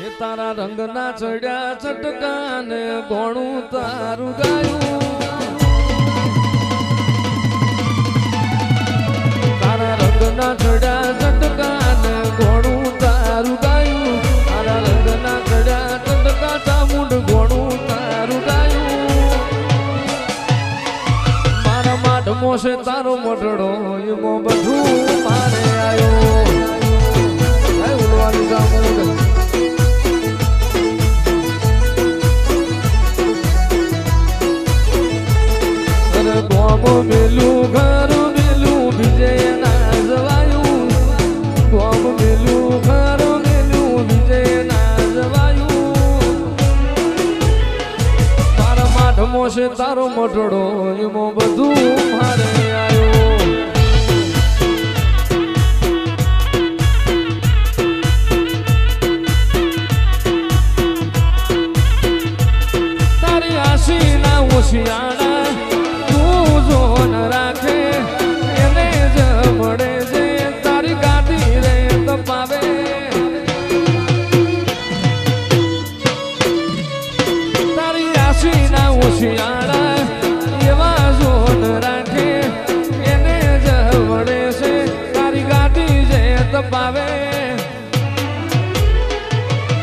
એ તારા રંગના ચડ્યા ચટકાને ગોણું તારું ગાયું તારા રંગના ચડ્યા ચટકાને ગોણું તારું ગાયું તારા રંગના ચડ્યા ચટકા ચામુંડ ગોણું તારું ગાયું મારા માઢમો છે તારો મોટડો એમાં બધું મારે આવ્યો ઉડવાની ચામુંડ ગોમ મેલું ઘર મેલું વિજય ના જવાયું ગોમ મેલું ઘર મેલું વિજય ના જવાયું તારા માઢમો છે તારો મોટડો એમાં બધું મારે આવ્યો તારી આશી ના ઓશિયાણા રાખે એને જ મળે છે તારી ગાડી રે તપાવે તારી આશી ના ઓશિયાળા એવા જોન રાખે એને જ મળે છે તારી ગાડી જે તપાવે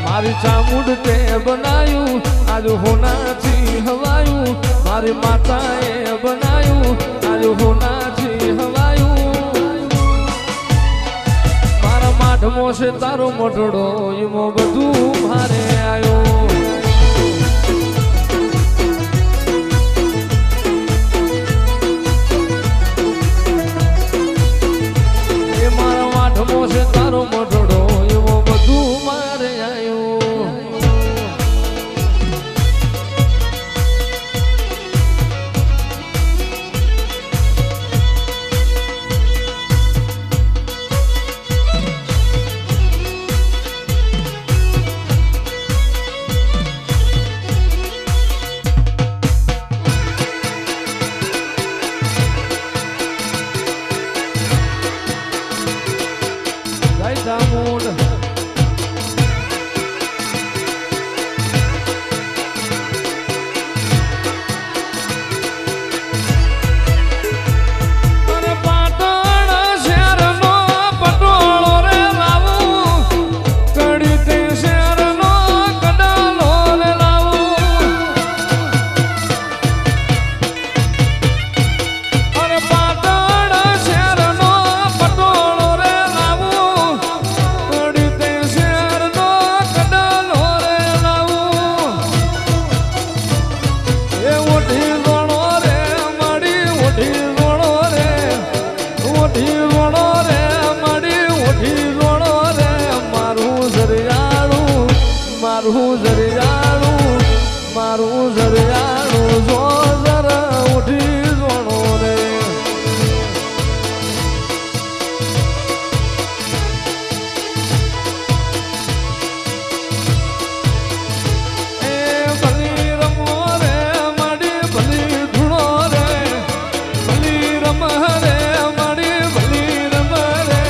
મારી ચામુંડ તે બનાયું આજ હોનાથી હવાયું મારી માતાએ બનાયું આજ હોનાથી હવાયું મારા માઢમો છે તારો મોટડો એમાં બધું મારે આવ્યો એ મારા માઢમો છે તારો મોટડો એમાં બધું મારે આવ્યો મારું જરિયાળું જો જરા ઉઠી જોણો રે એ ભલી રમો રે માડી ભલી ધૂણો રે ભલી રમ રે માડી ભલી રમ રે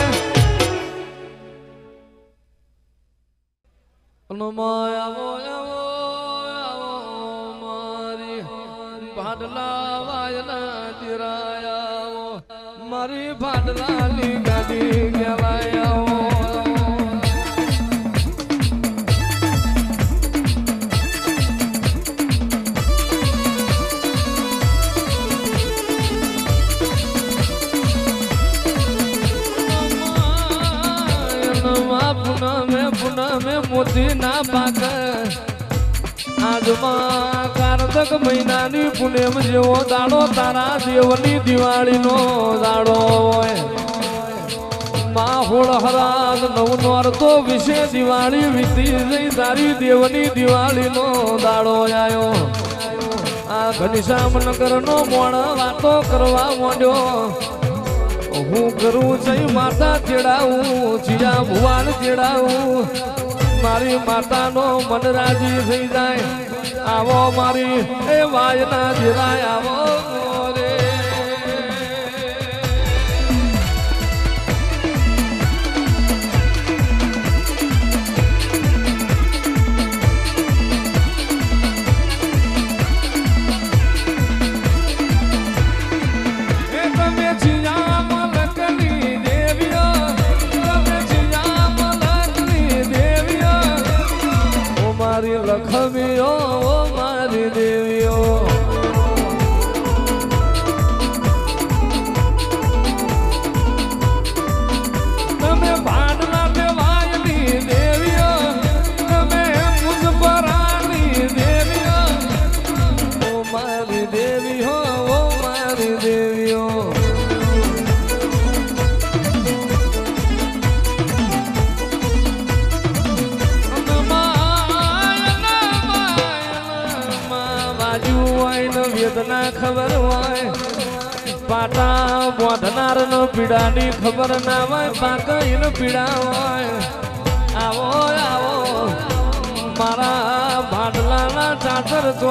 ભાડલા વાયના ચિરાયા મારી ભાડલાની ગાડી ગેલાયા પુનમે મોતી ના પાક આજમાં કારતક મહિનાની પુણ્યમ જેવો દાડો તારા દેવની દિવાળીનો દાડો હોય માહોળ હરાદ નવનોર તો વિશે દિવાળી વીતી જઈ તારી દેવની દિવાળીનો દાડો આવ્યો આ ઘનશ્યામનગરનો મોણ વાતો કરવા માંડ્યો હું કરું જઈ માતા ચેડાવું જીયા ભુવાન ચેડાવું મારી માતાનો મન રાજી થઈ જાય આવો મારી એ વાયના જીરાય આવો રે ના ખબર હોય પાટા બોધનાર નો પીડાની ખબર ના હોય પાકઈન પીડા હોય આવો આવો મારા ભાડલાના ચાતર